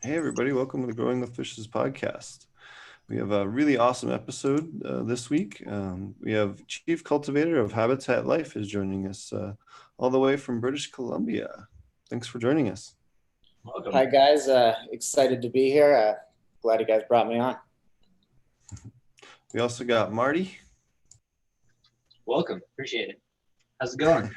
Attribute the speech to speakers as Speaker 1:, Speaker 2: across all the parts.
Speaker 1: Hey everybody, welcome to the Growing with Fishes podcast. We have a really awesome episode this week. We have Chief Cultivator of Habitat Life is joining us all the way from British Columbia. Thanks for joining us.
Speaker 2: Welcome.
Speaker 3: Hi guys, excited to be here. Glad you guys brought me on.
Speaker 1: We also got Marty.
Speaker 2: Welcome, appreciate it. How's it going?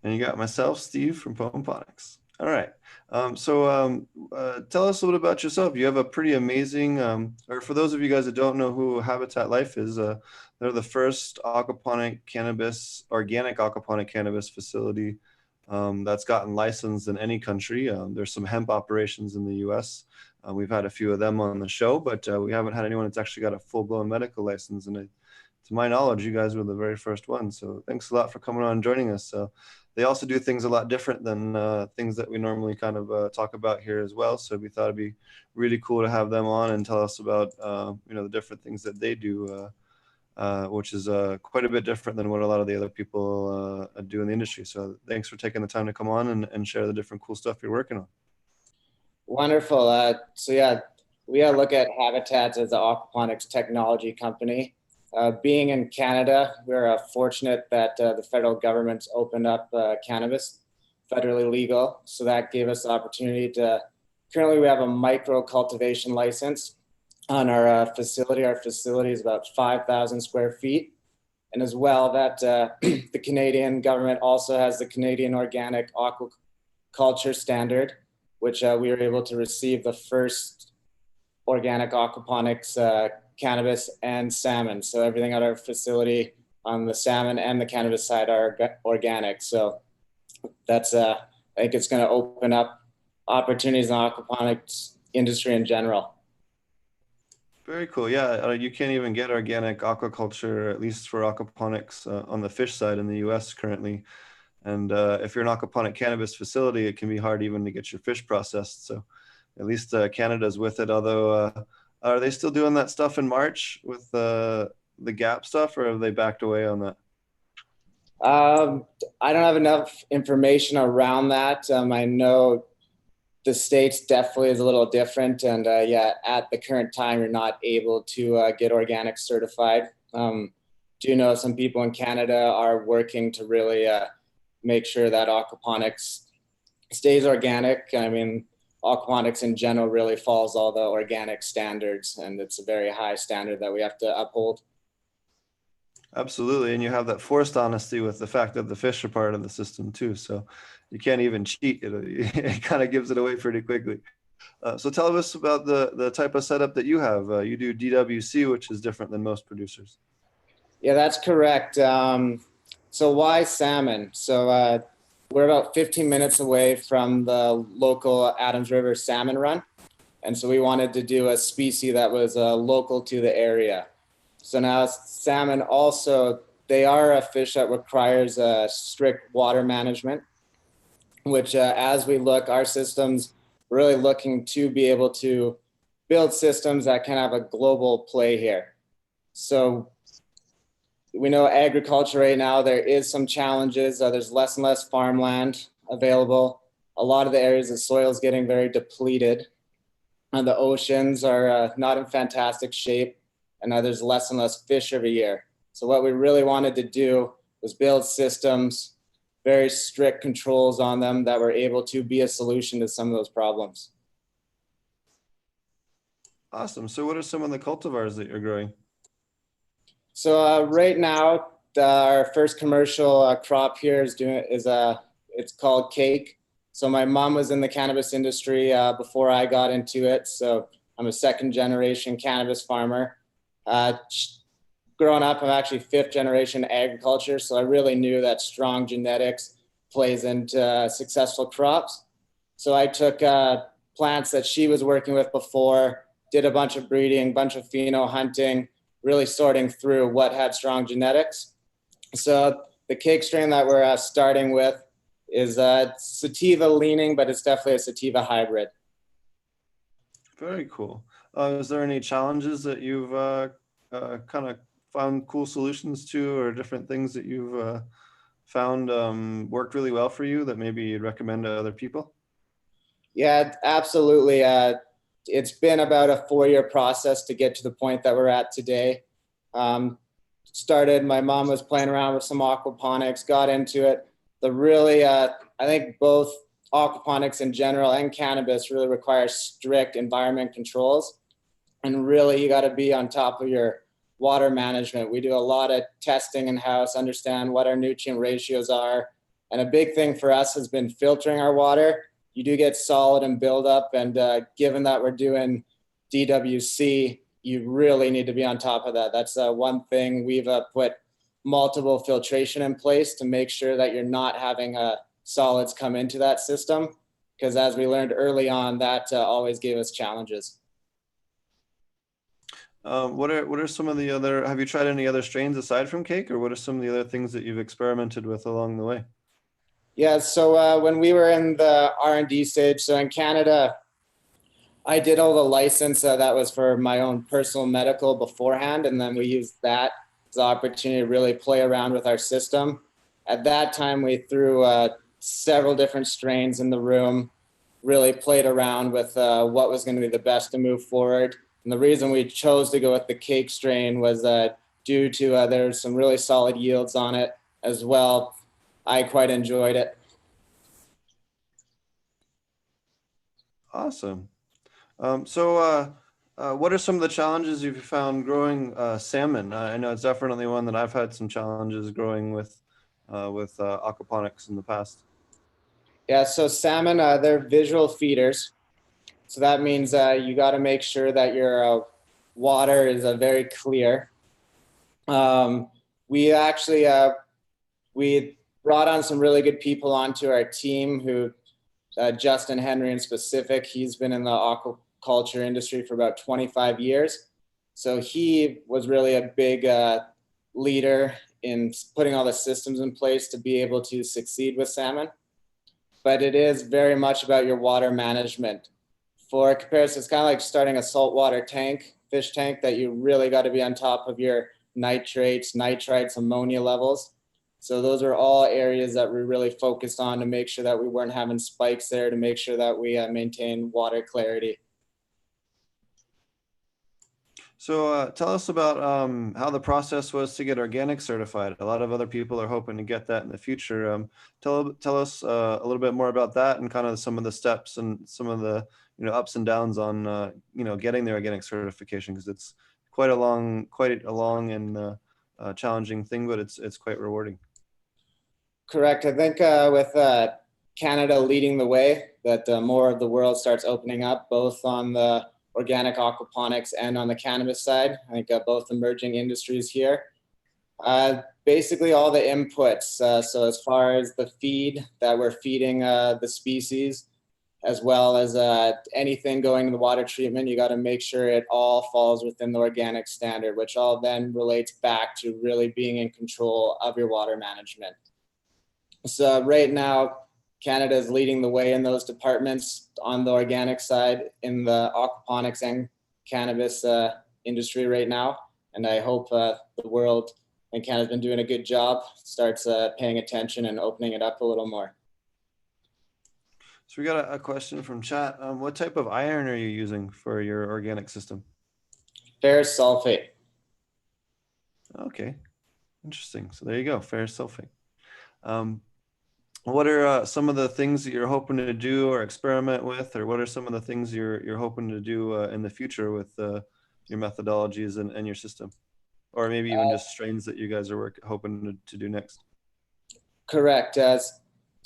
Speaker 1: And you got myself, Steve from Ponics. All right. Tell us a little about yourself. You have a pretty amazing, or for those of you guys that don't know who Habitat Life is, they're the first organic aquaponic cannabis facility that's gotten licensed in any country. There's some hemp operations in the US. We've had a few of them on the show, but we haven't had anyone that's actually got a full-blown medical license. And to my knowledge, you guys were the very first one. So thanks a lot for coming on and joining us. So they also do things a lot different than things that we normally kind of talk about here as well. So we thought it'd be really cool to have them on and tell us about, the different things that they do, which is quite a bit different than what a lot of the other people do in the industry. So thanks for taking the time to come on and share the different cool stuff you're working on.
Speaker 3: Wonderful. We look at Habitat as an aquaponics technology company. Being in Canada, we're fortunate that the federal government's opened up cannabis federally legal. So that gave us the opportunity currently we have a micro cultivation license on our facility. Our facility is about 5,000 square feet. And as well that the Canadian government also has the Canadian Organic Aquaculture Standard, which we were able to receive the first organic aquaponics cannabis and salmon. So everything at our facility on the salmon and the cannabis side are organic. So that's I think it's going to open up opportunities in the aquaponics industry in general.
Speaker 1: Very cool. Yeah, you can't even get organic aquaculture, at least for aquaponics on the fish side in the US currently. And if you're an aquaponic cannabis facility, it can be hard even to get your fish processed. So at least Canada's with it, although are they still doing that stuff in March with the GAP stuff, or have they backed away on that?
Speaker 3: I don't have enough information around that. I know the States definitely is a little different. And at the current time, you're not able to get organic certified. Do know some people in Canada are working to really make sure that aquaponics stays organic. I mean, aquaponics in general really follows all the organic standards, and it's a very high standard that we have to uphold.
Speaker 1: Absolutely. And you have that forced honesty with the fact that the fish are part of the system too. So you can't even cheat. It kind of gives it away pretty quickly. So tell us about the type of setup that you have. You do DWC, which is different than most producers.
Speaker 3: Yeah, that's correct. So why salmon? So we're about 15 minutes away from the local Adams River salmon run. And so we wanted to do a species that was local to the area. So now salmon also, they are a fish that requires strict water management, which as we look, our systems really looking to be able to build systems that can have a global play here. So we know agriculture right now, there is some challenges. There's less and less farmland available. A lot of the areas of soil is getting very depleted. And the oceans are not in fantastic shape. And now there's less and less fish every year. So what we really wanted to do was build systems, very strict controls on them that were able to be a solution to some of those problems.
Speaker 1: Awesome. So what are some of the cultivars that you're growing?
Speaker 3: So right now, our first commercial crop here it's called Cake. So my mom was in the cannabis industry before I got into it. So I'm a second generation cannabis farmer. Growing up, I'm actually fifth generation agriculture. So I really knew that strong genetics plays into successful crops. So I took plants that she was working with before, did a bunch of breeding, bunch of pheno hunting, really sorting through what had strong genetics. So the Cake strain that we're starting with is sativa leaning, but it's definitely a sativa hybrid.
Speaker 1: Very cool. Is there any challenges that you've kind of found cool solutions to, or different things that you've found worked really well for you that maybe you'd recommend to other people?
Speaker 3: Yeah, absolutely. It's been about a 4-year process to get to the point that we're at today. My mom was playing around with some aquaponics, got into it. I think both aquaponics in general and cannabis really require strict environment controls. And really, you got to be on top of your water management. We do a lot of testing in-house, understand what our nutrient ratios are. And a big thing for us has been filtering our water. You do get solid and buildup. And given that we're doing DWC, you really need to be on top of that. That's one thing we've put multiple filtration in place to make sure that you're not having solids come into that system. Because as we learned early on, that always gave us challenges.
Speaker 1: What are some of the other, have you tried any other strains aside from cake, or what are some of the other things that you've experimented with along the way?
Speaker 3: Yeah, so when we were in the R&D stage, so in Canada, I did all the license that was for my own personal medical beforehand, and then we used that as the opportunity to really play around with our system. At that time, we threw several different strains in the room, really played around with what was going to be the best to move forward. And the reason we chose to go with the cake strain was due to there's some really solid yields on it as well. I quite enjoyed it.
Speaker 1: Awesome. What are some of the challenges you've found growing salmon? I know it's definitely one that I've had some challenges growing with aquaponics in the past.
Speaker 3: Yeah, so salmon, they're visual feeders. So that means you got to make sure that your water is very clear. We actually we brought on some really good people onto our team who Justin Henry in specific, he's been in the aquaculture industry for about 25 years. So he was really a big leader in putting all the systems in place to be able to succeed with salmon. But it is very much about your water management. For comparison, it's kind of like starting a saltwater tank, fish tank, that you really got to be on top of your nitrates, nitrites, ammonia levels. So those are all areas that we really focused on to make sure that we weren't having spikes there, to make sure that we maintain water clarity.
Speaker 1: So tell us about how the process was to get organic certified. A lot of other people are hoping to get that in the future. Tell us a little bit more about that and kind of some of the steps and some of the ups and downs on getting the organic certification, because it's quite a long and challenging thing, but it's quite rewarding.
Speaker 3: Correct. I think with Canada leading the way, that more of the world starts opening up, both on the organic aquaponics and on the cannabis side. I think both emerging industries here. Basically all the inputs. So as far as the feed that we're feeding the species, as well as anything going to the water treatment, you got to make sure it all falls within the organic standard, which all then relates back to really being in control of your water management. So right now, Canada is leading the way in those departments on the organic side in the aquaponics and cannabis industry right now. And I hope the world and Canada's been doing a good job, starts paying attention and opening it up a little more.
Speaker 1: So we got a question from chat. What type of iron are you using for your organic system?
Speaker 3: Ferrous sulfate.
Speaker 1: Okay, interesting. So there you go, ferrous sulfate. What are some of the things that you're hoping to do or experiment with, or what are some of the things you're hoping to do in the future with your methodologies and your system, or maybe even just strains that you guys are hoping to do next?
Speaker 3: Correct.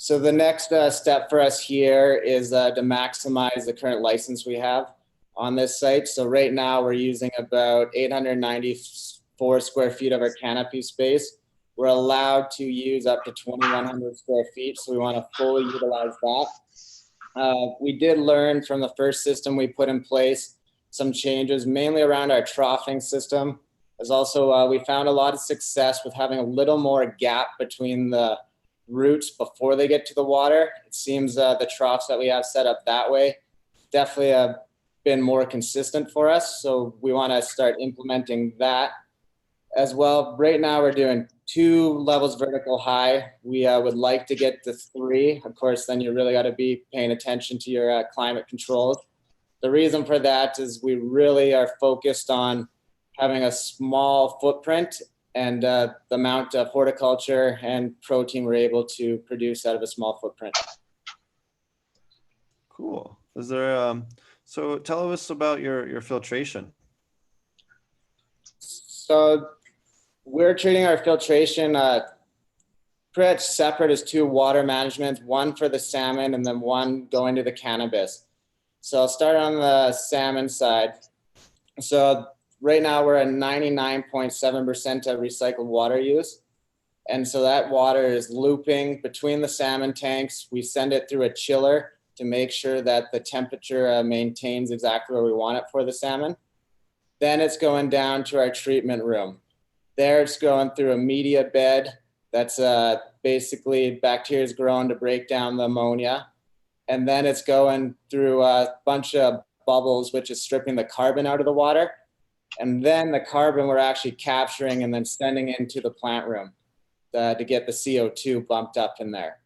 Speaker 3: So the next step for us here is to maximize the current license we have on this site. So right now we're using about 894 square feet of our canopy space. We're allowed to use up to 2,100 square feet, so we want to fully utilize that. We did learn from the first system we put in place some changes, mainly around our troughing system. As also, we found a lot of success with having a little more gap between the roots before they get to the water. It seems the troughs that we have set up that way definitely have been more consistent for us, so we want to start implementing that as well. Right now we're doing 2 levels vertical high. We would like to get to 3. Of course, then you really got to be paying attention to your climate controls. The reason for that is we really are focused on having a small footprint and the amount of horticulture and protein we're able to produce out of a small footprint.
Speaker 1: Cool. Is there so tell us about your filtration.
Speaker 3: So we're treating our filtration pretty much separate as 2 water management, one for the salmon and then one going to the cannabis. So I'll start on the salmon side. So right now we're at 99.7% of recycled water use. And so that water is looping between the salmon tanks. We send it through a chiller to make sure that the temperature maintains exactly where we want it for the salmon. Then it's going down to our treatment room. There it's going through a media bed that's basically bacteria is grown to break down the ammonia. And then it's going through a bunch of bubbles, which is stripping the carbon out of the water. And then the carbon we're actually capturing and then sending into the plant room to get the CO2 bumped up in there.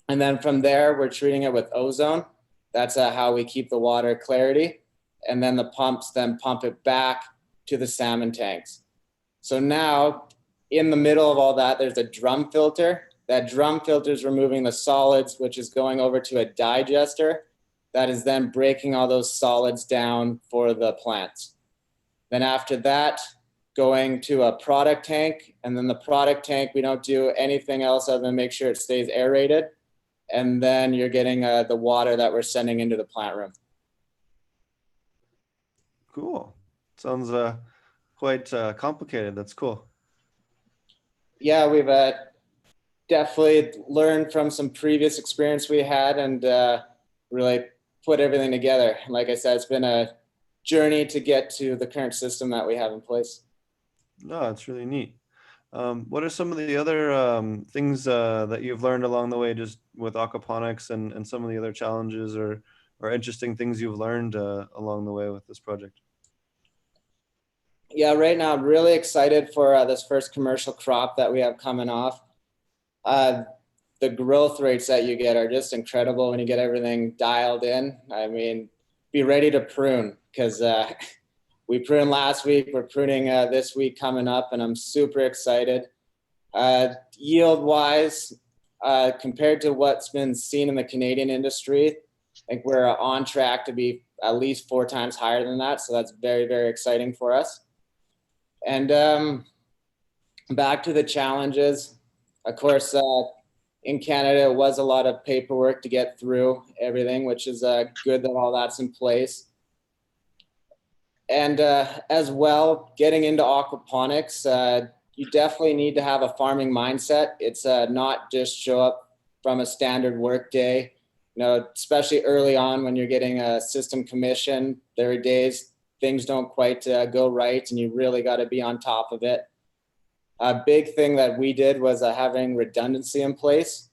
Speaker 3: And then from there, we're treating it with ozone. That's how we keep the water clarity. And then the pumps then pump it back to the salmon tanks. So now in the middle of all that, there's a drum filter. That drum filter is removing the solids, which is going over to a digester that is then breaking all those solids down for the plants. Then after that, going to a product tank. And then the product tank, we don't do anything else other than make sure it stays aerated. And then you're getting the water that we're sending into the plant room.
Speaker 1: Cool. Sounds quite complicated. That's cool.
Speaker 3: Yeah, we've definitely learned from some previous experience we had and really put everything together. Like I said, it's been a journey to get to the current system that we have in place.
Speaker 1: No, it's really neat. What are some of the other things that you've learned along the way just with aquaponics and some of the other challenges or interesting things you've learned along the way with this project?
Speaker 3: Yeah, right now I'm really excited for this first commercial crop that we have coming off. The growth rates that you get are just incredible when you get everything dialed in. I mean, be ready to prune because we pruned last week. We're pruning this week coming up, and I'm super excited. Yield-wise, compared to what's been seen in the Canadian industry, I think we're on track to be at least 4 times higher than that. So that's very, very exciting for us. And back to the challenges. Of course, in Canada, it was a lot of paperwork to get through everything, which is good that all that's in place. And as well, getting into aquaponics, you definitely need to have a farming mindset. It's not just show up from a standard work day. You know, especially early on when you're getting a system commission, there are days things don't quite go right, and you really got to be on top of it. A big thing that we did was having redundancy in place,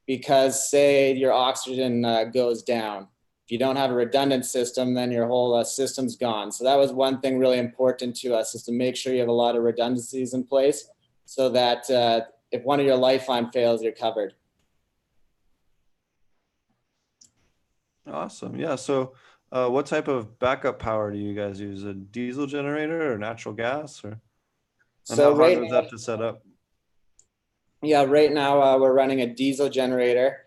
Speaker 3: because say your oxygen goes down. If you don't have a redundant system, then your whole system's gone. So that was one thing really important to us, is to make sure you have a lot of redundancies in place so that if one of your lifeline fails, you're covered.
Speaker 1: Awesome. Yeah. So what type of backup power do you guys use? A diesel generator or natural gas? Or and
Speaker 3: So
Speaker 1: how
Speaker 3: right
Speaker 1: hard was
Speaker 3: now,
Speaker 1: that to set up?
Speaker 3: yeah, right now we're running a diesel generator.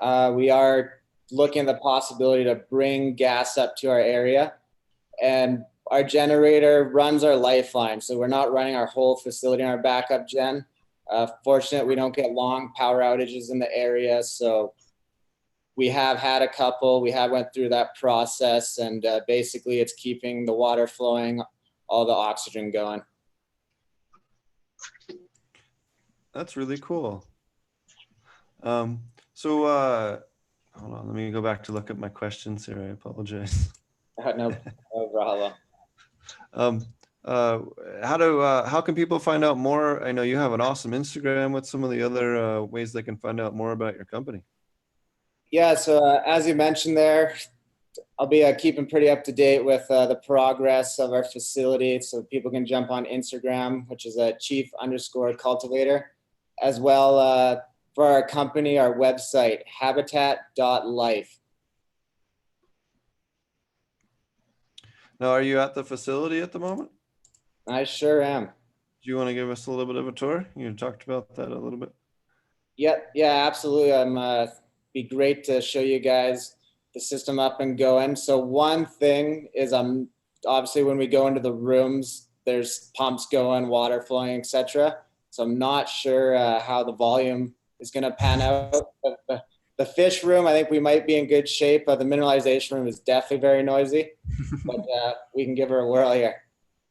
Speaker 3: We are looking at the possibility to bring gas up to our area, and our generator runs our lifeline. So we're not running our whole facility on our backup gen. Fortunate we don't get long power outages in the area. So we have had a couple. We have went through that process, and basically it's keeping the water flowing, all the oxygen going.
Speaker 1: That's really cool. So hold on, let me go back to look at my questions here. I apologize.
Speaker 3: No problem.
Speaker 1: How can people find out more? I know you have an awesome Instagram. What's some of the other ways they can find out more about your company?
Speaker 3: Yeah, so as you mentioned there, I'll be keeping pretty up to date with the progress of our facility, so people can jump on Instagram, which is chief_cultivator, as well for our company, our website, habitat.life.
Speaker 1: Now, are you at the facility at the moment?
Speaker 3: I sure am.
Speaker 1: Do you want to give us a little bit of a tour? You talked about that a little bit.
Speaker 3: Yep, yeah, absolutely. Be great to show you guys the system up and going. So one thing is, obviously when we go into the rooms, there's pumps going, water flowing, etc. So I'm not sure how the volume is going to pan out. But the fish room, I think we might be in good shape. The mineralization room is definitely very noisy, but we can give her a whirl here.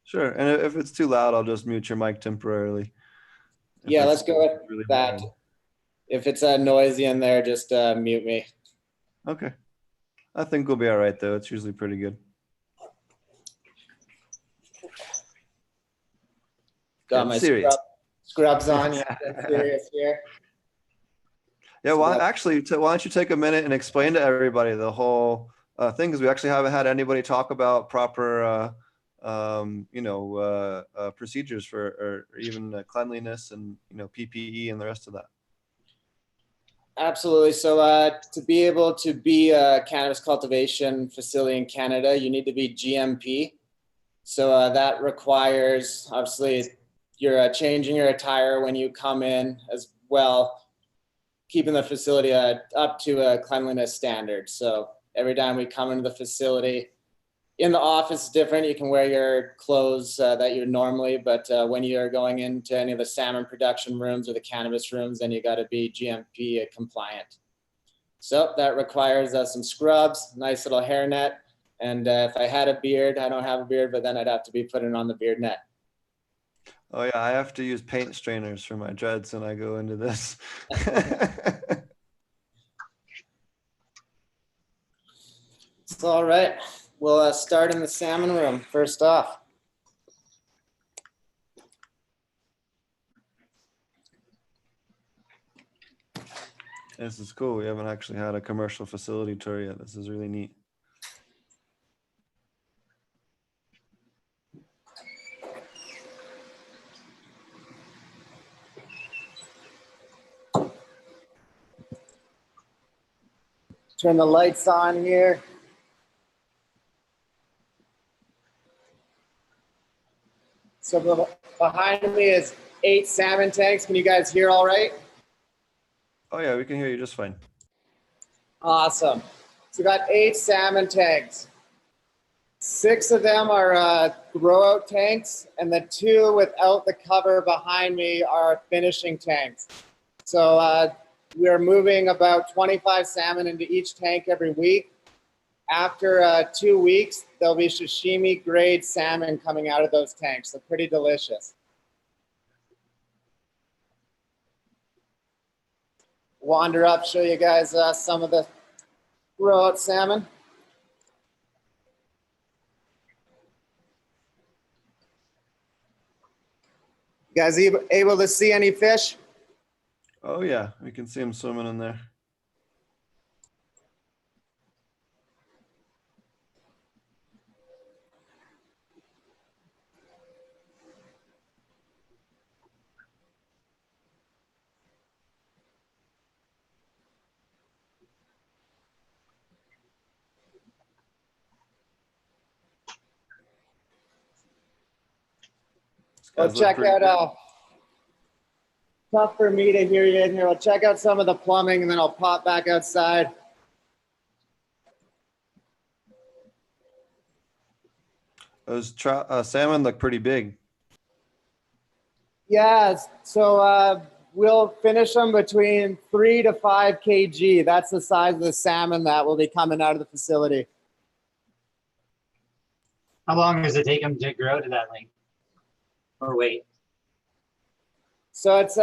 Speaker 1: Sure. And if it's too loud, I'll just mute your mic temporarily.
Speaker 3: Yeah, let's go with
Speaker 1: really
Speaker 3: that.
Speaker 1: loud.
Speaker 3: If it's noisy in there, just mute me.
Speaker 1: Okay. I think we'll be all right, though. It's usually pretty good.
Speaker 3: Got my scrubs on. Yeah, serious here.
Speaker 1: Yeah, well, actually, why don't you take a minute and explain to everybody the whole thing, because we actually haven't had anybody talk about proper, procedures for, or even cleanliness and, PPE and the rest of that.
Speaker 3: Absolutely. So to be able to be a cannabis cultivation facility in Canada, you need to be GMP. So that requires, obviously, you're changing your attire when you come in, as well, keeping the facility up to a cleanliness standard. So every time we come into the facility, in the office is different. You can wear your clothes that you normally, but when you're going into any of the salmon production rooms or the cannabis rooms, then you got to be GMP compliant. So that requires some scrubs, nice little hairnet. And if I had a beard, I don't have a beard, but then I'd have to be putting on the beard net.
Speaker 1: Oh yeah, I have to use paint strainers for my dreads when I go into this.
Speaker 3: It's all right. We'll start in the salmon room first off.
Speaker 1: This is cool. We haven't actually had a commercial facility tour yet. This is really neat.
Speaker 3: Turn the lights on here. So behind me is 8 salmon tanks. Can you guys hear all right?
Speaker 1: Oh yeah, we can hear you just fine.
Speaker 3: Awesome. So we got 8 salmon tanks. 6 of them are grow out tanks, and the 2 without the cover behind me are finishing tanks. So we're moving about 25 salmon into each tank every week. After 2 weeks, there'll be sashimi grade salmon coming out of those tanks. They're pretty delicious. Wander up, show you guys some of the grow out salmon. You guys able to see any fish?
Speaker 1: Oh yeah, we can see them swimming in there.
Speaker 3: Well, check out, tough for me to hear you in here. I'll check out some of the plumbing and then I'll pop back outside.
Speaker 1: Those salmon look pretty big.
Speaker 3: Yeah, so we'll finish them between 3 to 5 kg. That's the size of the salmon that will be coming out of the facility.
Speaker 2: How long does it take them to grow to that length or weight?
Speaker 3: So it's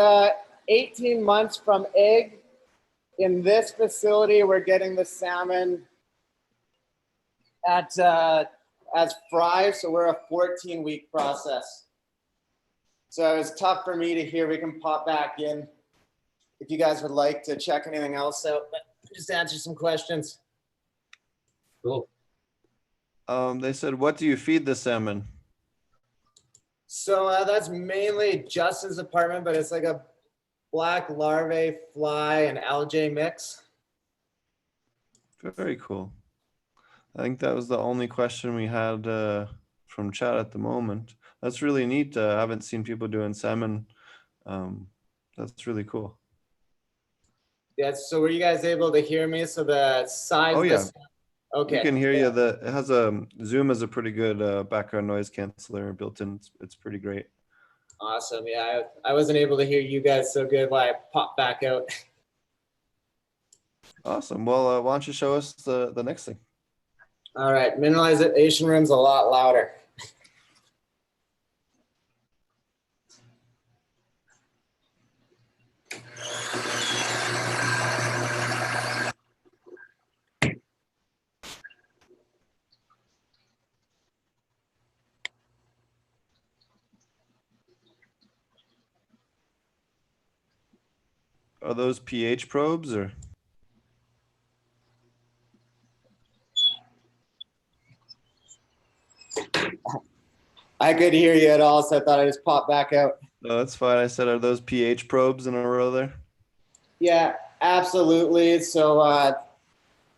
Speaker 3: 18 months from egg. In this facility, we're getting the salmon at as fry, so we're a 14-week process. So it's tough for me to hear. We can pop back in if you guys would like to check anything else out, but just answer some questions.
Speaker 2: Cool.
Speaker 1: They said, what do you feed the salmon?
Speaker 3: So that's mainly Justin's department, but it's like a black larvae, fly, and algae mix.
Speaker 1: Very cool. I think that was the only question we had from chat at the moment. That's really neat. I haven't seen people doing salmon. That's really cool.
Speaker 3: Yeah. So were you guys able to hear me? So the size.
Speaker 1: Oh yeah,
Speaker 3: Okay.
Speaker 1: we can hear you. It has a Zoom has a pretty good background noise canceller built in. It's pretty great.
Speaker 3: Awesome. Yeah, I wasn't able to hear you guys so good while I popped back out.
Speaker 1: Awesome. Well, why don't you show us the next thing?
Speaker 3: All right, mineralization room's a lot louder.
Speaker 1: Are those pH probes or?
Speaker 3: I could hear you at all, so I thought I just popped back out.
Speaker 1: No, that's fine. I said, are those pH probes in a row there?
Speaker 3: Yeah, absolutely. So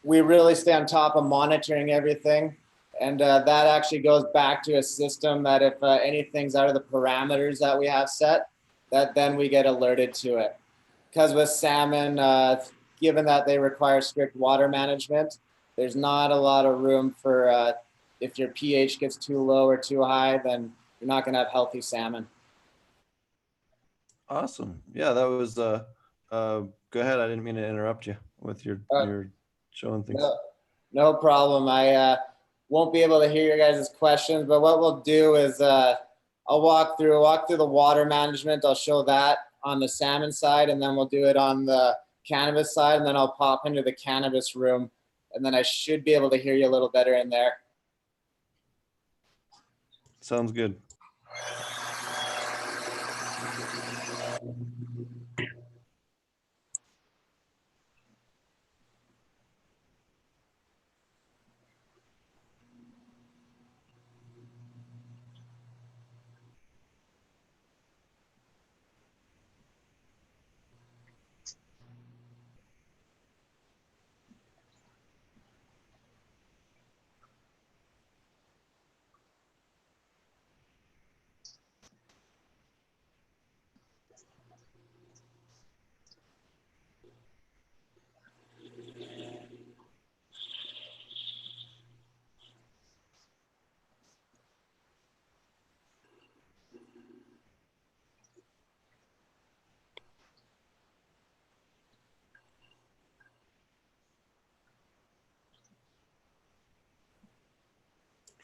Speaker 3: we really stay on top of monitoring everything. And that actually goes back to a system that if anything's out of the parameters that we have set, that then we get alerted to it. Because with salmon, given that they require strict water management, there's not a lot of room for if your pH gets too low or too high, then you're not going to have healthy salmon.
Speaker 1: Awesome. Yeah, that was go ahead. I didn't mean to interrupt you with your showing things.
Speaker 3: No problem. I won't be able to hear your guys' questions, but what we'll do is I'll walk through the water management. I'll show that on the salmon side, and then we'll do it on the cannabis side, and then I'll pop into the cannabis room, and then I should be able to hear you a little better in there.
Speaker 1: Sounds good.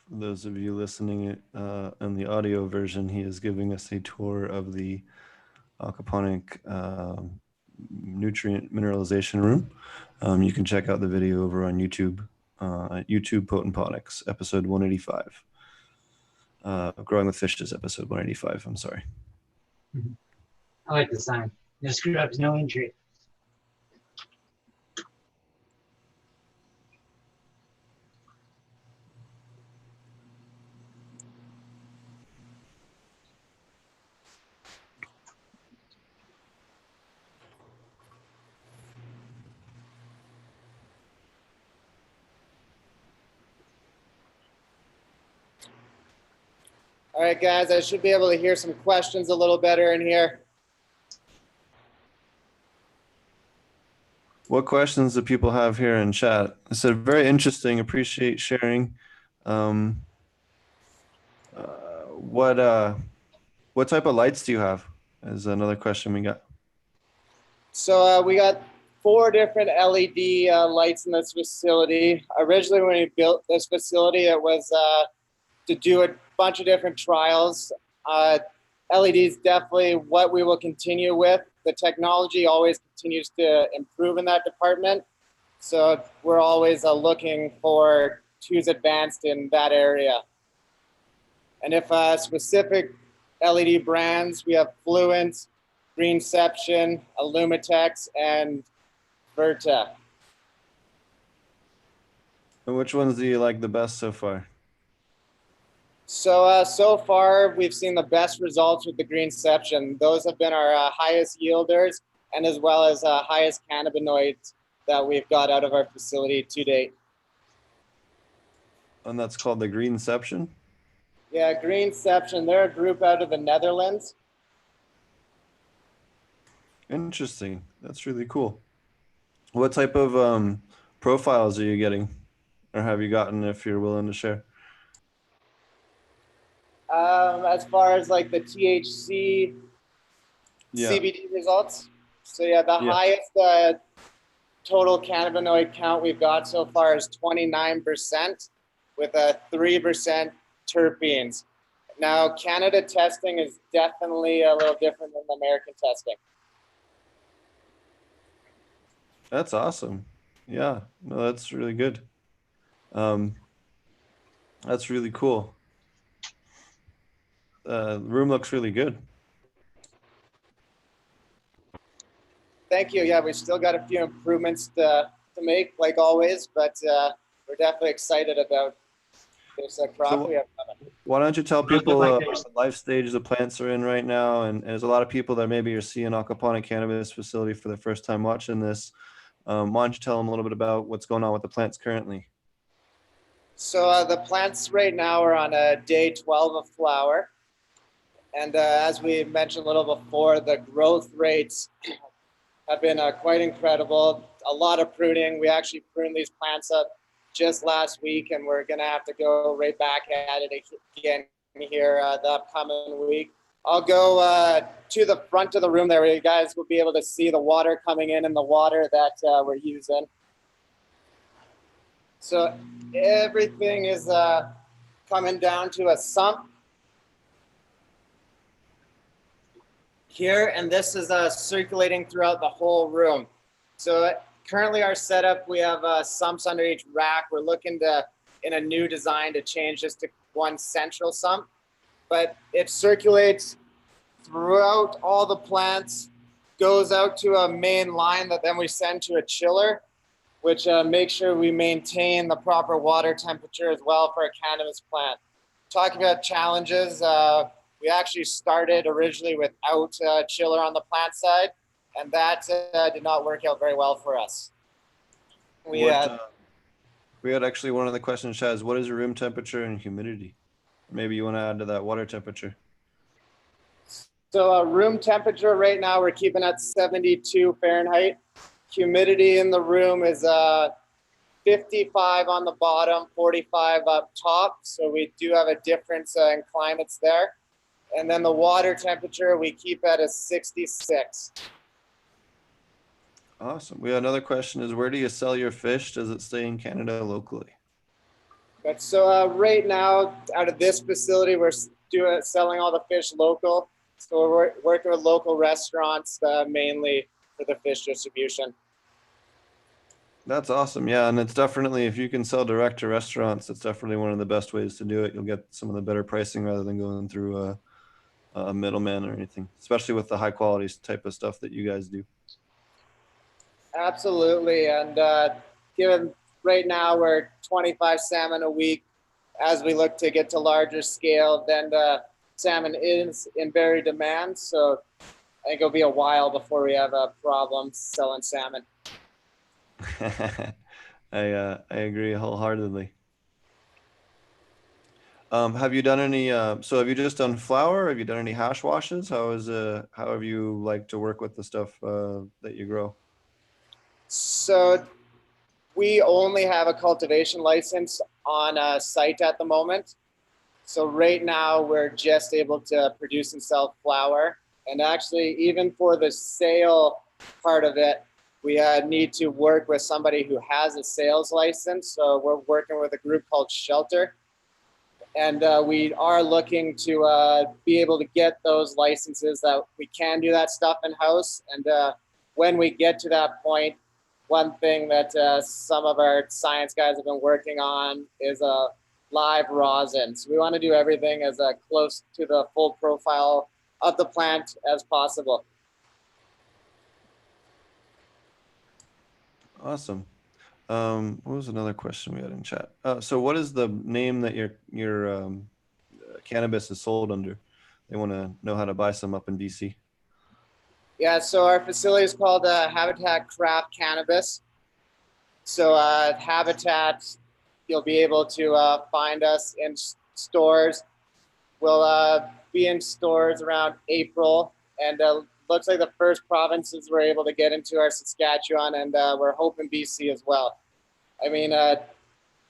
Speaker 1: For those of you listening in the audio version, he is giving us a tour of the aquaponic nutrient mineralization room. You can check out the video over on YouTube, YouTube Potent Ponics, episode 185. Growing with Fishes, episode 185. I'm sorry.
Speaker 2: I like the sign. No screw-ups, no injury.
Speaker 3: All right, guys, I should be able to hear some questions a little better in here.
Speaker 1: What questions do people have here in chat? I said, very interesting. Appreciate sharing. What type of lights do you have? Is another question we got.
Speaker 3: So we got 4 different LED lights in this facility. Originally, when we built this facility, it was to do a bunch of different trials. LEDs definitely what we will continue with. The technology always continues to improve in that department. So we're always looking for who's advanced in that area. And if specific LED brands, we have Fluent, Greenception, Illumitex, and Verta.
Speaker 1: And which ones do you like the best so far?
Speaker 3: So far, we've seen the best results with the Greenception. Those have been our highest yielders and as well as highest cannabinoids that we've got out of our facility to date.
Speaker 1: And that's called the Greenception?
Speaker 3: Yeah, Greenception, they're a group out of the Netherlands.
Speaker 1: Interesting. That's really cool. What type of profiles are you getting, or have you gotten, if you're willing to share?
Speaker 3: As far as like the THC,
Speaker 1: Yeah.
Speaker 3: CBD results. So yeah, the
Speaker 1: Yeah.
Speaker 3: highest total cannabinoid count we've got so far is 29% with a 3% terpenes. Now, Canada testing is definitely a little different than the American testing.
Speaker 1: That's awesome. Yeah, no, that's really good. That's really cool. The room looks really good.
Speaker 3: Thank you. Yeah, we've still got a few improvements to make, like always, but we're definitely excited about this crop we have coming.
Speaker 1: Why don't you tell
Speaker 2: Does look
Speaker 1: people
Speaker 2: like
Speaker 1: what the life stage the plants are in right now? And there's a lot of people that maybe are seeing aquaponic cannabis facility for the first time watching this. Why don't you tell them a little bit about what's going on with the plants currently?
Speaker 3: So the plants right now are on a day 12 of flower. And as we mentioned a little before, the growth rates have been quite incredible. A lot of pruning. We actually pruned these plants up just last week, and we're going to have to go right back at it again here the upcoming week. I'll go to the front of the room there where you guys will be able to see the water coming in and the water that we're using. So everything is coming down to a sump here, and this is circulating throughout the whole room. So currently our setup, we have sumps under each rack. We're looking to, in a new design, to change this to one central sump, but it circulates throughout all the plants, goes out to a main line that then we send to a chiller, which makes sure we maintain the proper water temperature as well for a cannabis plant. Talking about challenges, we actually started originally without a chiller on the plant side, and that did not work out very well for us. We had
Speaker 1: actually one of the questions, Chaz, what is your room temperature and humidity? Maybe you want to add to that water temperature.
Speaker 3: So room temperature right now, we're keeping at 72 Fahrenheit. Humidity in the room is 55 on the bottom, 45 up top. So we do have a difference in climates there. And then the water temperature, we keep at a 66.
Speaker 1: Awesome. We have another question is, where do you sell your fish? Does it stay in Canada locally?
Speaker 3: But so right now, out of this facility, we're selling all the fish local. So we're working with local restaurants mainly for the fish distribution.
Speaker 1: That's awesome. Yeah, and it's definitely, if you can sell direct to restaurants, it's definitely one of the best ways to do it. You'll get some of the better pricing rather than going through a middleman or anything, especially with the high quality type of stuff that you guys do.
Speaker 3: Absolutely. And given right now we're 25 salmon a week, as we look to get to larger scale, then the salmon is in very demand. So I think it'll be a while before we have a problem selling salmon.
Speaker 1: I agree wholeheartedly. Have you done any, so have you just done flour? Have you done any hash washes? How have you like to work with the stuff that you grow?
Speaker 3: So we only have a cultivation license on site at the moment. So right now we're just able to produce and sell flour. And actually, even for the sale part of it, we need to work with somebody who has a sales license. So we're working with a group called Shelter. And we are looking to be able to get those licenses that we can do that stuff in-house. And when we get to that point, one thing that some of our science guys have been working on is a live rosin. So we want to do everything as close to the full profile of the plant as possible.
Speaker 1: Awesome. What was another question we had in chat? So what is the name that your cannabis is sold under. They want to know how to buy some up in BC.
Speaker 3: Yeah, so our facility is called Habitat Craft Cannabis. So Habitat, you'll be able to find us in stores. We'll be in stores around April, and looks like the first provinces we're able to get into are Saskatchewan, and we're hoping BC as well. I mean,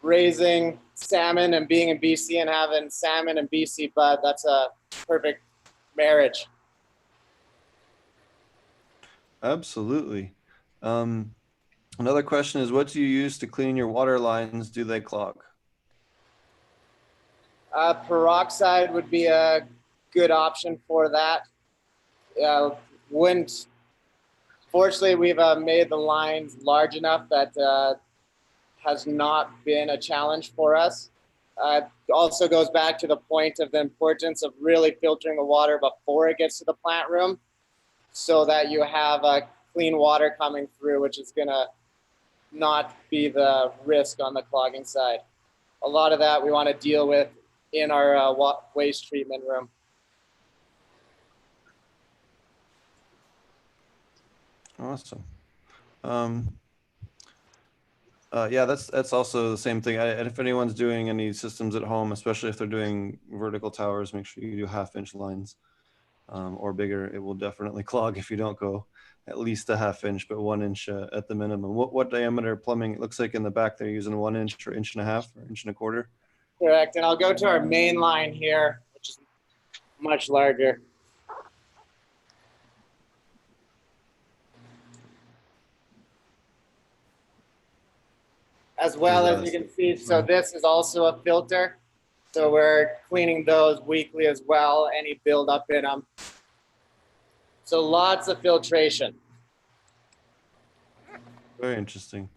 Speaker 3: raising salmon and being in BC and having salmon in BC bud, that's a perfect marriage.
Speaker 1: Absolutely. Another question is, what do you use to clean your water lines? Do they clog?
Speaker 3: Peroxide would be a good option for that. Wouldn't. Fortunately, we've made the lines large enough that has not been a challenge for us. Also goes back to the point of the importance of really filtering the water before it gets to the plant room, so that you have clean water coming through, which is gonna not be the risk on the clogging side. A lot of that we want to deal with in our waste treatment room.
Speaker 1: Awesome. Yeah, that's also the same thing. And if anyone's doing any systems at home, especially if they're doing vertical towers, make sure you do 1/2-inch lines or bigger. It will definitely clog if you don't go at least a 1/2 inch, but 1 inch at the minimum. What diameter plumbing? It looks like in the back they're using 1 inch or 1.5 inches or 1.25 inches.
Speaker 3: Correct. And I'll go to our main line here, which is much larger. As well as you can see, so this is also a filter. So we're cleaning those weekly as well, any buildup in them. So lots of filtration.
Speaker 1: Very interesting.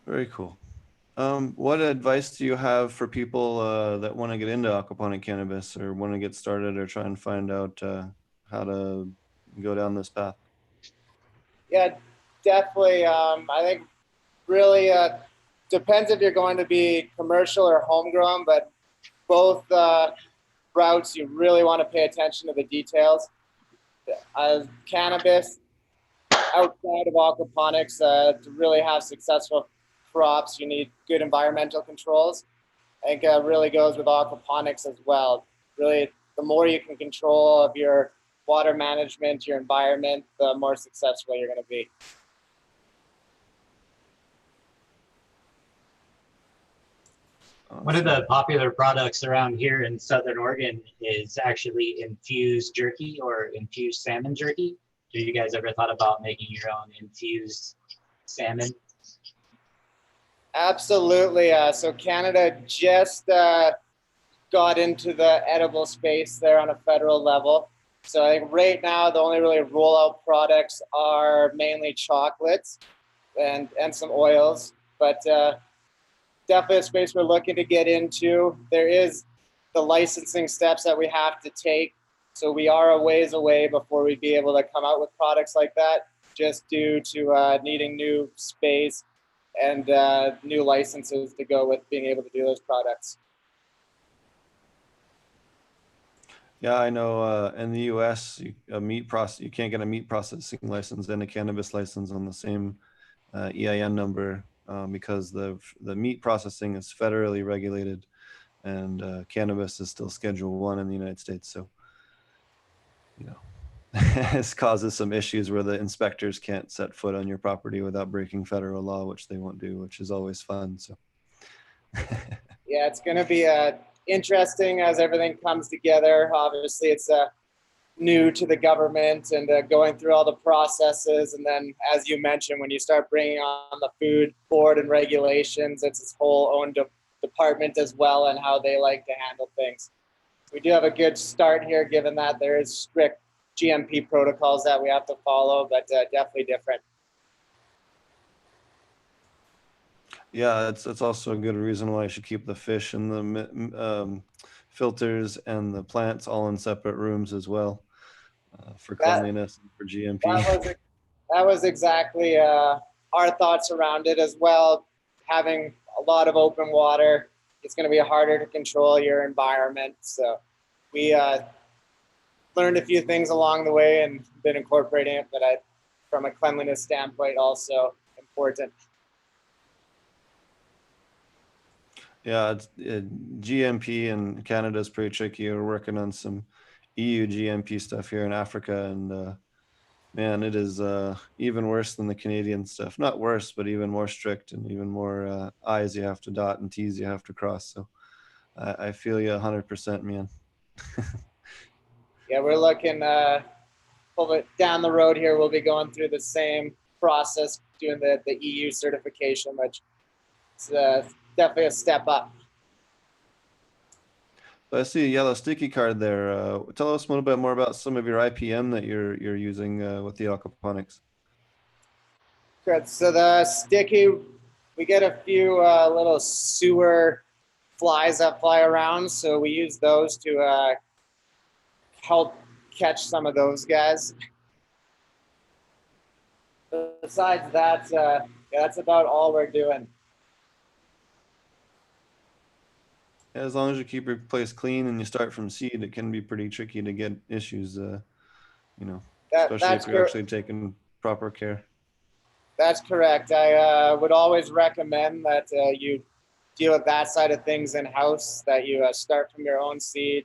Speaker 1: Very cool. What advice do you have for people that want to get into aquaponic cannabis or want to get started or try and find out how to go down this path?
Speaker 3: Yeah, definitely. I think really depends if you're going to be commercial or homegrown, but both routes you really want to pay attention to the details. Cannabis outside of aquaponics, to really have successful crops, you need good environmental controls. I think it really goes with aquaponics as well. Really, the more you can control of your water management, your environment, the more successful you're going to be.
Speaker 2: One of the popular products around here in Southern Oregon is actually infused jerky or infused salmon jerky. Have you guys ever thought about making your own infused salmon?
Speaker 3: Absolutely. So Canada just got into the edible space there on a federal level. So I think right now the only really rollout products are mainly chocolates and some oils, but definitely a space we're looking to get into. There is the licensing steps that we have to take. So we are a ways away before we'd be able to come out with products like that, just due to needing new space and new licenses to go with being able to do those products.
Speaker 1: Yeah, I know in the US, you can't get a meat processing license and a cannabis license on the same EIN number because the meat processing is federally regulated and cannabis is still Schedule 1 in the United States. So, you know, this causes some issues where the inspectors can't set foot on your property without breaking federal law, which they won't do, which is always fun. So,
Speaker 3: yeah, it's going to be interesting as everything comes together. Obviously, it's new to the government and going through all the processes. And then, as you mentioned, when you start bringing on the food board and regulations, it's its whole own department as well and how they like to handle things. We do have a good start here, given that there is strict GMP protocols that we have to follow, but definitely different.
Speaker 1: yeah, it's also a good reason why you should keep the fish and the filters and the plants all in separate rooms as well for cleanliness and for GMP.
Speaker 3: That was exactly our thoughts around it as well. Having a lot of open water, it's going to be harder to control your environment. So we learned a few things along the way and been incorporating it, but from a cleanliness standpoint, also important.
Speaker 1: Yeah, GMP in Canada is pretty tricky. We're working on some EU GMP stuff here in Africa, and man, it is even worse than the Canadian stuff. Not worse, but even more strict and even more I's you have to dot and T's you have to cross. So I feel you 100%, man.
Speaker 3: Yeah, we're looking down the road here. We'll be going through the same process, doing the EU certification, which is definitely a step up.
Speaker 1: So I see a yellow sticky card there. Tell us a little bit more about some of your IPM that you're using with the aquaponics.
Speaker 3: Good. So the sticky, we get a few little sewer flies that fly around, so we use those to help catch some of those guys. Besides that, yeah, that's about all we're doing.
Speaker 1: As long as you keep your place clean and you start from seed, it can be pretty tricky to get issues, you know, especially if you're actually taking proper care.
Speaker 3: That's correct. I would always recommend that you deal with that side of things in-house, that you start from your own seed,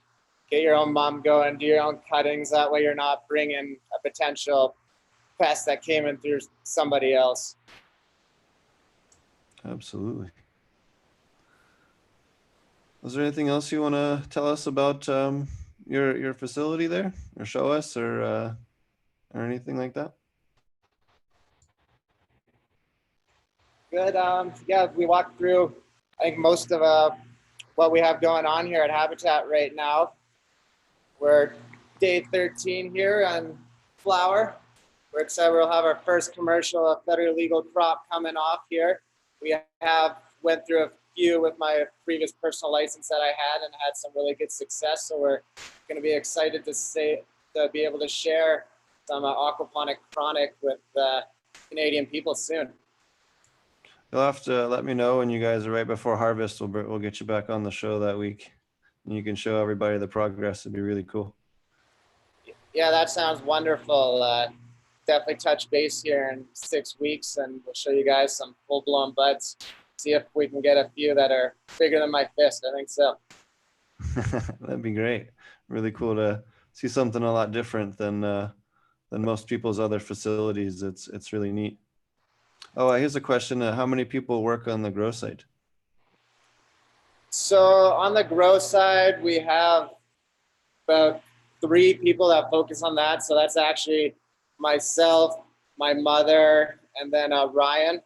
Speaker 3: get your own mum going, do your own cuttings. That way you're not bringing a potential pest that came in through somebody else.
Speaker 1: Absolutely. Is there anything else you want to tell us about your facility there, or show us, or anything like that?
Speaker 3: Good. Yeah, we walked through, I think, most of what we have going on here at Habitat right now. We're day 13 here on flower. We're excited we'll have our first commercial federally legal crop coming off here. We went through a few with my previous personal license that I had some really good success. So we're going to be excited to be able to share some aquaponic chronic with Canadian people soon.
Speaker 1: You'll have to let me know when you guys are right before harvest. We'll get you back on the show that week, and you can show everybody the progress. It'd be really cool.
Speaker 3: Yeah, that sounds wonderful. Definitely touch base here in 6 weeks, and we'll show you guys some full-blown buds. See if we can get a few that are bigger than my fist. I think so.
Speaker 1: That'd be great. Really cool to see something a lot different than most people's other facilities. It's really neat. Oh, here's a question. How many people work on the grow site?
Speaker 3: So on the grow side, we have about 3 people that focus on that. So that's actually myself, my mother, and then Ryan.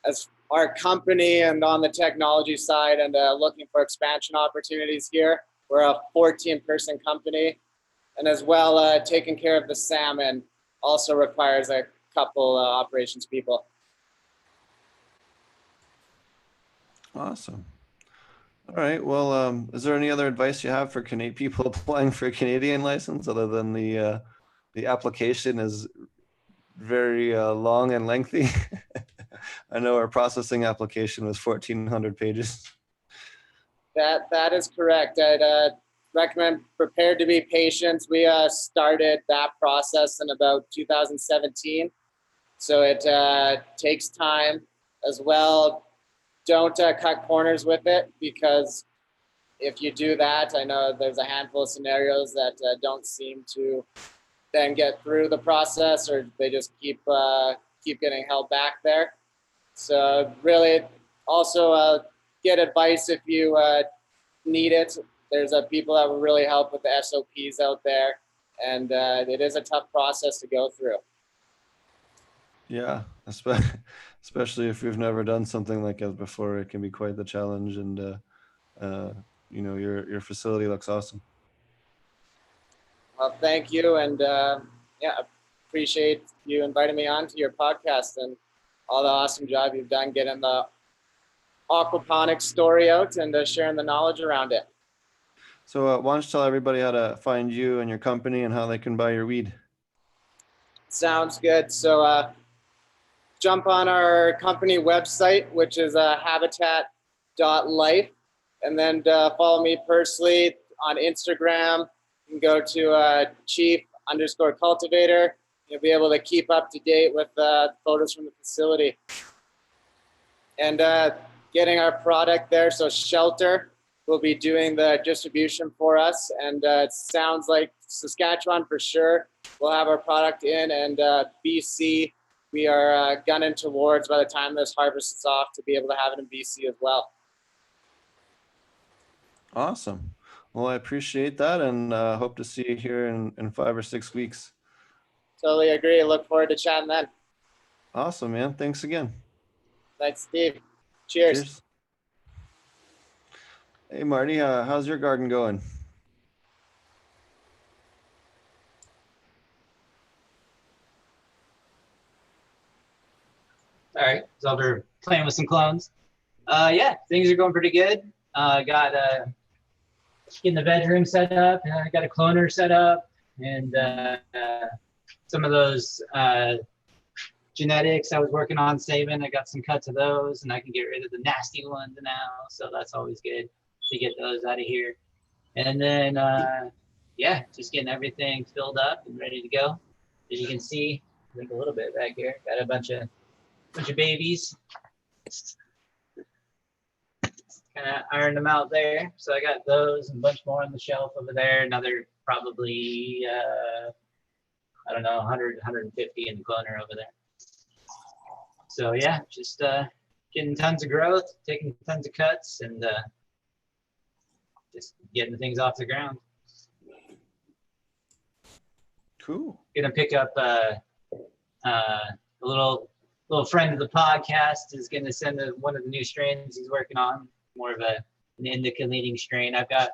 Speaker 3: As our company and on the technology side and looking for expansion opportunities here, we're a 14-person company. And as well, taking care of the salmon also requires a couple operations people.
Speaker 1: Awesome. All right. Well, is there any other advice you have for people applying for a Canadian license, other than the application is very long and lengthy? I know our processing application was 1,400 pages.
Speaker 3: That is correct. I'd recommend prepared to be patient. We started that process in about 2017, so it takes time as well. Don't cut corners with it, because if you do that, I know there's a handful of scenarios that don't seem to then get through the process, or they just keep getting held back there. So really, also get advice if you need it. There's people that will really help with the SOPs out there, and it is a tough process to go through.
Speaker 1: Yeah, especially if you've never done something like that before, it can be quite the challenge. And you know, your facility looks awesome.
Speaker 3: Well, thank you, and yeah, appreciate you inviting me on to your podcast and all the awesome job you've done getting the aquaponics story out and sharing the knowledge around it.
Speaker 1: So why don't you tell everybody how to find you and your company and how they can buy your weed?
Speaker 3: Sounds good. So jump on our company website, which is habitat.life, And then follow me personally on Instagram. You can go to chief_cultivator. You'll be able to keep up to date with photos from the facility. And getting our product there. So Shelter will be doing the distribution for us. And it sounds like Saskatchewan for sure will have our product in. And BC, we are gunning towards by the time this harvest is off to be able to have it in BC as well.
Speaker 1: Awesome. Well, I appreciate that, and hope to see you here in 5 or 6 weeks.
Speaker 3: Totally agree. Look forward to chatting then.
Speaker 1: Awesome, man. Thanks again.
Speaker 3: Thanks, Steve. Cheers.
Speaker 1: Hey, Marty, how's your garden going?
Speaker 2: All right, so we're playing with some clones. Yeah, things are going pretty good. Got getting the bedroom set up. Got a cloner set up, and some of those genetics I was working on saving. I got some cuts of those, and I can get rid of the nasty ones now. So that's always good to get those out of here. And then yeah, just getting everything filled up and ready to go. As you can see, I think a little bit back here. Got a bunch of babies. Kind of ironed them out there. So I got those and a bunch more on the shelf over there. Another probably, I don't know, 100, 150 in the cloner over there. So yeah, just getting tons of growth, taking tons of cuts, and just getting things off the ground.
Speaker 1: Cool.
Speaker 2: Gonna pick up a little friend of the podcast is gonna send one of the new strains he's working on, more of an indica leading strain. I've got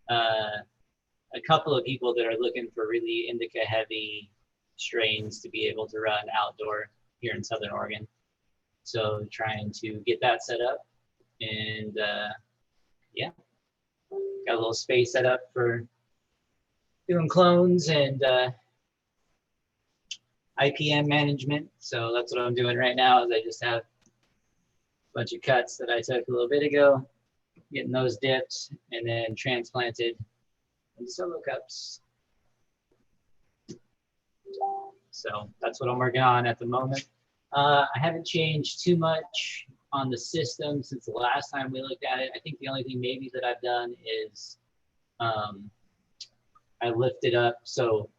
Speaker 2: a couple of people that are looking for really indica heavy strains to be able to run outdoor here in Southern Oregon. So trying to get that set up, and yeah, got a little space set up for doing clones and IPM management. So that's what I'm doing right now, is I just have a bunch of cuts that I took a little bit ago, getting those dipped and then transplanted into solo cups. So that's what I'm working on at the moment. I haven't changed too much on the system since the last time we looked at it. I think the only thing maybe that I've done is I lifted up, so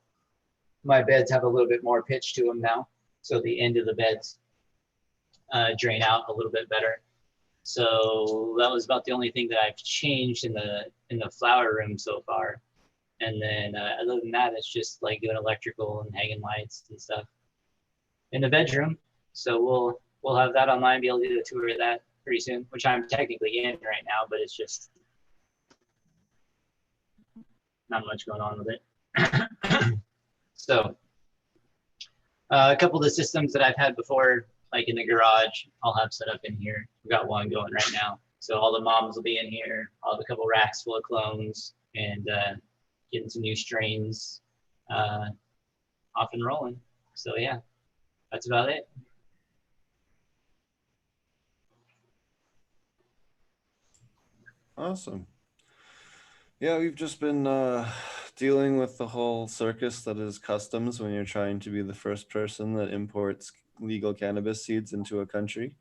Speaker 2: my beds have a little bit more pitch to them now. So the end of the beds drain out a little bit better. So that was about the only thing that I've changed in the flower room so far. And then other than that, it's just like doing electrical and hanging lights and stuff in the bedroom. So we'll have that online, be able to do a tour of that pretty soon, which I'm technically in right now, but it's just not much going on with it. So a couple of the systems that I've had before, like in the garage, I'll have set up in here. We've got one going right now. So all the moms will be in here. I'll have a couple racks full of clones and getting some new strains off and rolling. So yeah, that's about it.
Speaker 1: Awesome. Yeah, we've just been dealing with the whole circus that is customs when you're trying to be the first person that imports legal cannabis seeds into a country,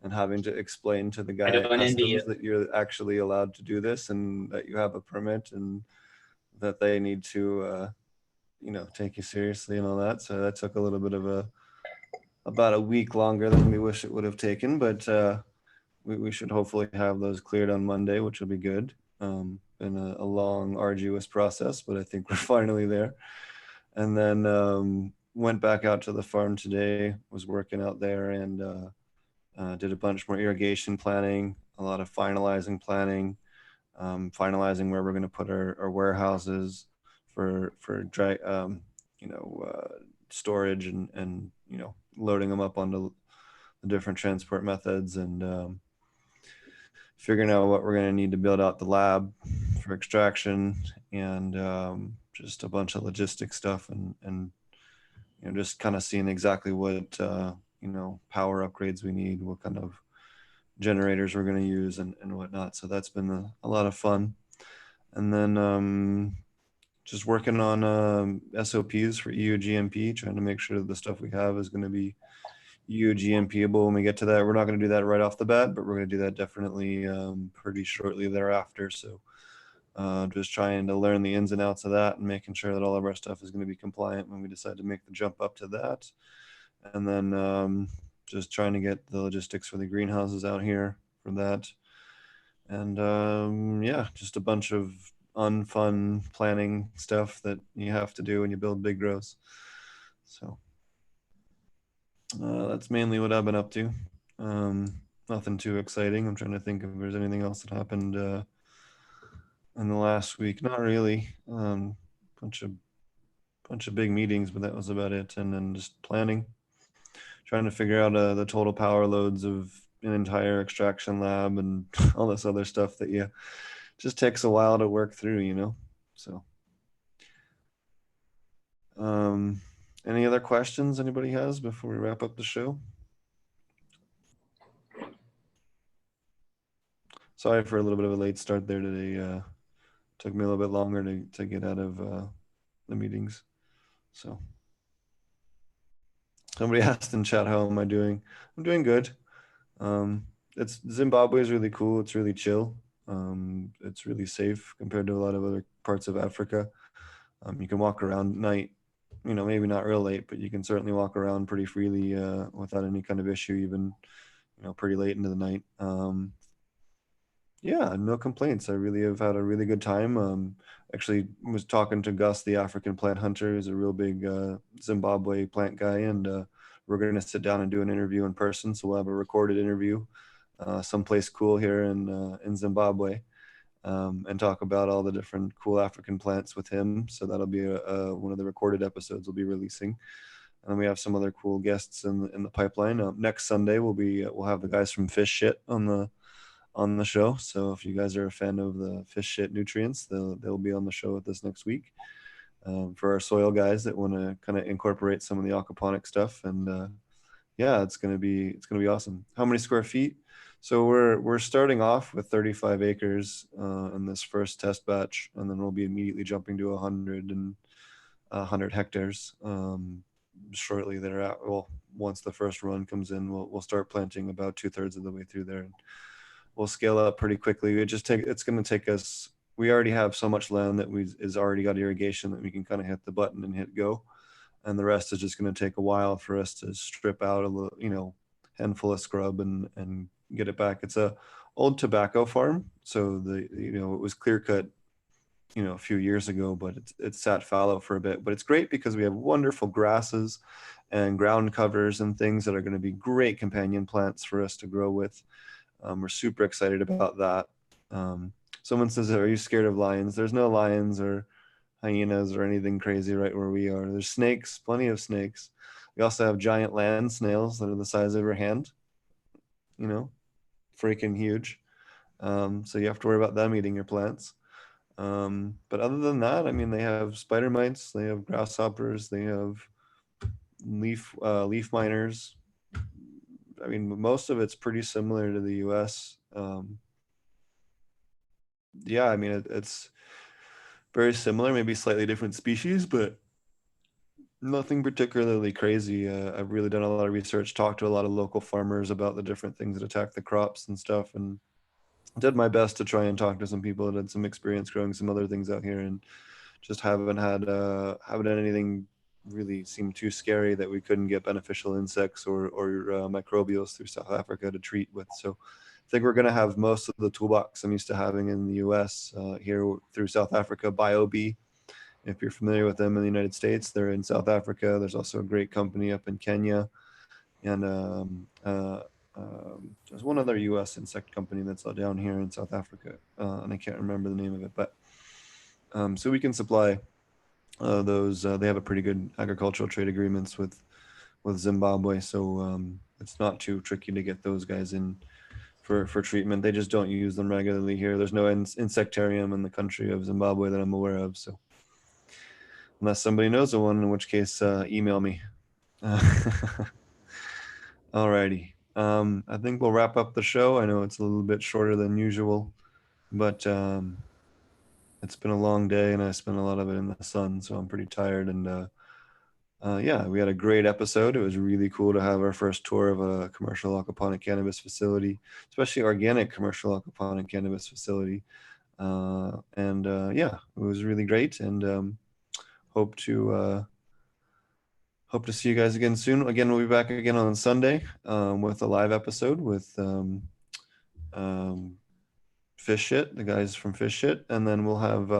Speaker 1: and having to explain to the guy at customs that you're actually allowed to do this and that you have a permit and that they need to, you know, take you seriously and all that. So that took a little bit of about a week longer than we wish it would have taken, but we should hopefully have those cleared on Monday, which will be good. Been a long, arduous process, but I think we're finally there. And then went back out to the farm today, was working out there, and did a bunch more irrigation planning, a lot of finalizing planning, finalizing where we're going to put our warehouses for dry, storage and you know, loading them up onto the different transport methods, and figuring out what we're going to need to build out the lab for extraction, and just a bunch of logistic stuff, and you know, just kind of seeing exactly what you know, power upgrades we need, what kind of generators we're going to use and whatnot. So that's been a lot of fun. And then just working on SOPs for EU GMP, trying to make sure that the stuff we have is going to be EU GMPable when we get to that. We're not going to do that right off the bat, but we're going to do that definitely pretty shortly thereafter. So just trying to learn the ins and outs of that and making sure that all of our stuff is going to be compliant when we decide to make the jump up to that. And then just trying to get the logistics for the greenhouses out here for that. And yeah, just a bunch of unfun planning stuff that you have to do when you build big grows. So that's mainly what I've been up to. Nothing too exciting. I'm trying to think if there's anything else that happened in the last week. Not really. Bunch of big meetings, but that was about it. And then just planning, trying to figure out the total power loads of an entire extraction lab and all this other stuff that just takes a while to work through, you know. So any other questions anybody has before we wrap up the show? Sorry for a little bit of a late start there today. Took me a little bit longer to get out of the meetings. So somebody asked in chat, how am I doing? I'm doing good. It's Zimbabwe is really cool. It's really chill. It's really safe compared to a lot of other parts of Africa. You can walk around at night, you know, maybe not real late, but you can certainly walk around pretty freely without any kind of issue, even, you know, pretty late into the night. Yeah, no complaints. I really have had a really good time. Actually was talking to Gus, the African plant hunter, who's a real big Zimbabwe plant guy, and we're going to sit down and do an interview in person. So we'll have a recorded interview someplace cool here in Zimbabwe, and talk about all the different cool African plants with him. So that'll be one of the recorded episodes we'll be releasing. And then we have some other cool guests in the pipeline. Next Sunday we'll have the guys from Fish Shit on the show. So if you guys are a fan of the fish shit nutrients, they'll be on the show with us next week. For our soil guys that want to kind of incorporate some of the aquaponic stuff, and yeah, it's gonna be awesome. How many square feet? So we're starting off with 35 acres in this first test batch, and then we'll be immediately jumping to 100 hectares shortly thereafter. Well, once the first run comes in, we'll start planting about 2/3 of the way through there. And we'll scale up pretty quickly. It's going to take us, we already have so much land that is already got irrigation that we can kind of hit the button and hit go. And the rest is just going to take a while for us to strip out a little, you know, handful of scrub and get it back. It's a old tobacco farm. So it was clear cut, you know, a few years ago, but it's sat fallow for a bit. But it's great because we have wonderful grasses and ground covers and things that are going to be great companion plants for us to grow with. We're super excited about that. Someone says, are you scared of lions? There's no lions or hyenas or anything crazy right where we are. There's snakes, plenty of snakes. We also have giant land snails that are the size of your hand, you know, freaking huge. So you have to worry about them eating your plants. But other than that, I mean, they have spider mites, they have grasshoppers, they have leaf miners. I mean, most of it's pretty similar to the US. Yeah, I mean, it's very similar, maybe slightly different species, but nothing particularly crazy. I've really done a lot of research, talked to a lot of local farmers about the different things that attack the crops and stuff, and did my best to try and talk to some people that had some experience growing some other things out here, and just haven't had anything really seem too scary that we couldn't get beneficial insects or microbials through South Africa to treat with. So I think we're going to have most of the toolbox I'm used to having in the US here through South Africa. BioBee, if you're familiar with them in the United States, they're in South Africa. There's also a great company up in Kenya, and there's one other US insect company that's down here in South Africa, and I can't remember the name of it, but so we can supply those. They have a pretty good agricultural trade agreements with Zimbabwe, so it's not too tricky to get those guys in for treatment. They just don't use them regularly here. There's no insectarium in the country of Zimbabwe that I'm aware of, so unless somebody knows of one, in which case email me. Alrighty. I think we'll wrap up the show. I know it's a little bit shorter than usual, but it's been a long day and I spent a lot of it in the sun, so I'm pretty tired. And yeah, we had a great episode. It was really cool to have our first tour of a commercial aquaponic cannabis facility, especially organic commercial aquaponic cannabis facility. And yeah, it was really great, and hope to see you guys again soon. Again, we'll be back again on Sunday with a live episode with um, Fish Shit, the guys from Fish Shit, and then we'll have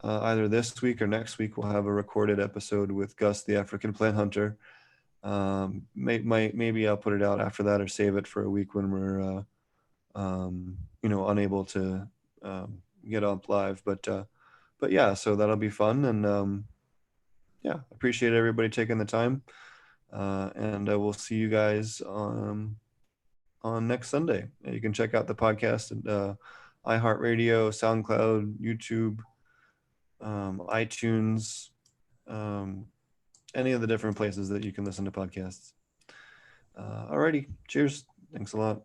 Speaker 1: either this week or next week we'll have a recorded episode with Gus, the African plant hunter. Maybe I'll put it out after that or save it for a week when we're unable to get up live. But yeah, so that'll be fun, and yeah, appreciate everybody taking the time. And we'll see you guys on next Sunday. You can check out the podcast at iHeartRadio, SoundCloud, YouTube, iTunes, any of the different places that you can listen to podcasts. Alrighty, cheers. Thanks a lot.